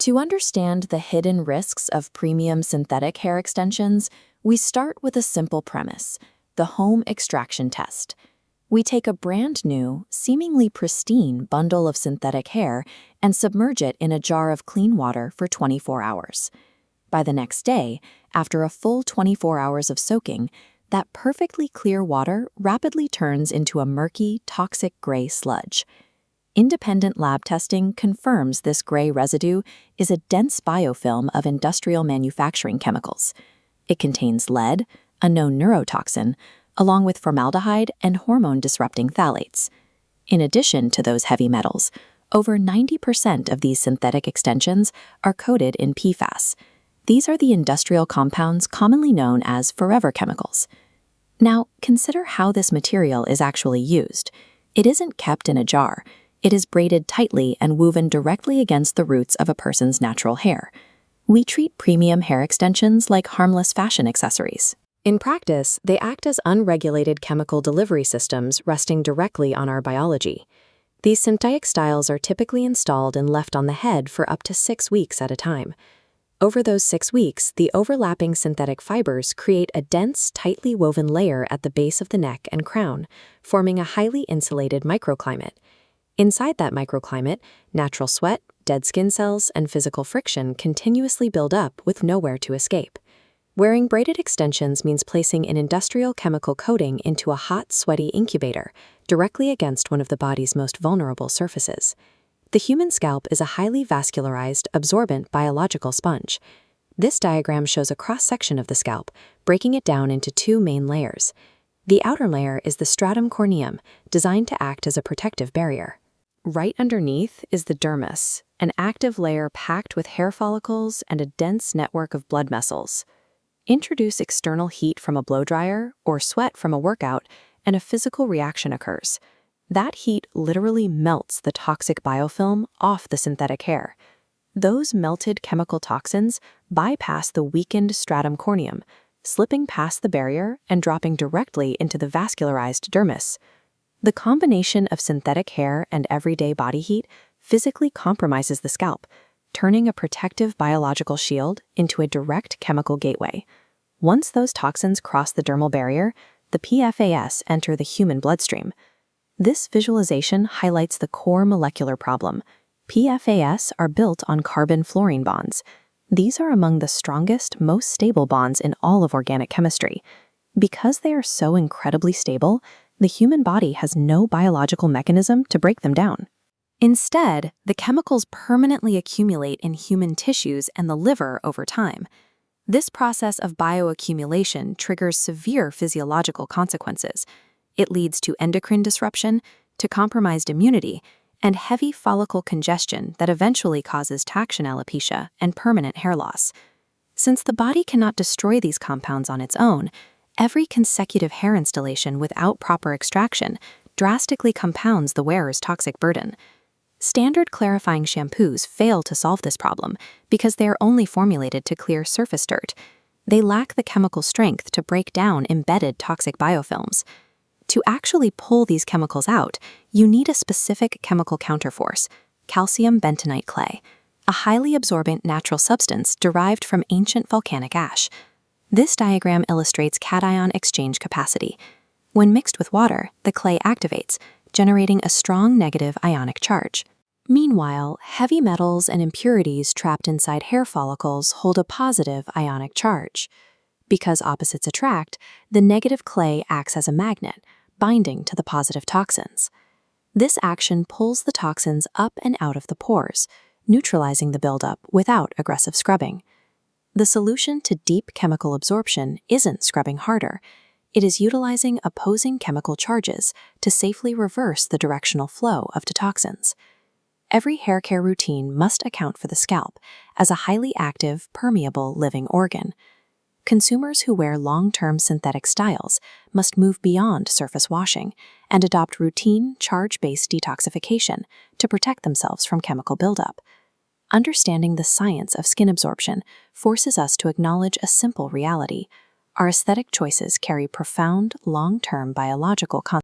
To understand the hidden risks of premium synthetic hair extensions, we start with a simple premise: the home extraction test. We take a brand new, seemingly pristine bundle of synthetic hair and submerge it in a jar of clean water for 24 hours. By the next day, after a full 24 hours of soaking, that perfectly clear water rapidly turns into a murky, toxic gray sludge. Independent lab testing confirms this gray residue is a dense biofilm of industrial manufacturing chemicals. It contains lead, a known neurotoxin, along with formaldehyde and hormone-disrupting phthalates. In addition to those heavy metals, over 90% of these synthetic extensions are coated in PFAS. These are the industrial compounds commonly known as forever chemicals. Now, consider how this material is actually used. It isn't kept in a jar. It is braided tightly and woven directly against the roots of a person's natural hair. We treat premium hair extensions like harmless fashion accessories. In practice, they act as unregulated chemical delivery systems resting directly on our biology. These synthetic styles are typically installed and left on the head for up to 6 weeks at a time. Over those 6 weeks, the overlapping synthetic fibers create a dense, tightly woven layer at the base of the neck and crown, forming a highly insulated microclimate. Inside that microclimate, natural sweat, dead skin cells, and physical friction continuously build up with nowhere to escape. Wearing braided extensions means placing an industrial chemical coating into a hot, sweaty incubator directly against one of the body's most vulnerable surfaces. The human scalp is a highly vascularized, absorbent biological sponge. This diagram shows a cross-section of the scalp, breaking it down into 2 main layers. The outer layer is the stratum corneum, designed to act as a protective barrier. Right underneath is the dermis, an active layer packed with hair follicles and a dense network of blood vessels. Introduce external heat from a blow dryer or sweat from a workout, and a physical reaction occurs. That heat literally melts the toxic biofilm off the synthetic hair. Those melted chemical toxins bypass the weakened stratum corneum, slipping past the barrier and dropping directly into the vascularized dermis. The combination of synthetic hair and everyday body heat physically compromises the scalp, turning a protective biological shield into a direct chemical gateway. Once those toxins cross the dermal barrier, the PFAS enter the human bloodstream. This visualization highlights the core molecular problem. PFAS are built on carbon-fluorine bonds. These are among the strongest, most stable bonds in all of organic chemistry. Because they are so incredibly stable, the human body has no biological mechanism to break them down. Instead, the chemicals permanently accumulate in human tissues and the liver over time. This process of bioaccumulation triggers severe physiological consequences. It leads to endocrine disruption, to compromised immunity, and heavy follicle congestion that eventually causes tachyon alopecia and permanent hair loss. Since the body cannot destroy these compounds on its own, every consecutive hair installation without proper extraction drastically compounds the wearer's toxic burden. Standard clarifying shampoos fail to solve this problem because they are only formulated to clear surface dirt. They lack the chemical strength to break down embedded toxic biofilms. To actually pull these chemicals out, you need a specific chemical counterforce, calcium bentonite clay, a highly absorbent natural substance derived from ancient volcanic ash. This diagram illustrates cation exchange capacity. When mixed with water, the clay activates, generating a strong negative ionic charge. Meanwhile, heavy metals and impurities trapped inside hair follicles hold a positive ionic charge. Because opposites attract, the negative clay acts as a magnet, binding to the positive toxins. This action pulls the toxins up and out of the pores, neutralizing the buildup without aggressive scrubbing. The solution to deep chemical absorption isn't scrubbing harder. It is utilizing opposing chemical charges to safely reverse the directional flow of the toxins. Every hair care routine must account for the scalp as a highly active, permeable living organ. Consumers who wear long-term synthetic styles must move beyond surface washing and adopt routine, charge-based detoxification to protect themselves from chemical buildup. Understanding the science of skin absorption forces us to acknowledge a simple reality: our aesthetic choices carry profound, long-term biological consequences.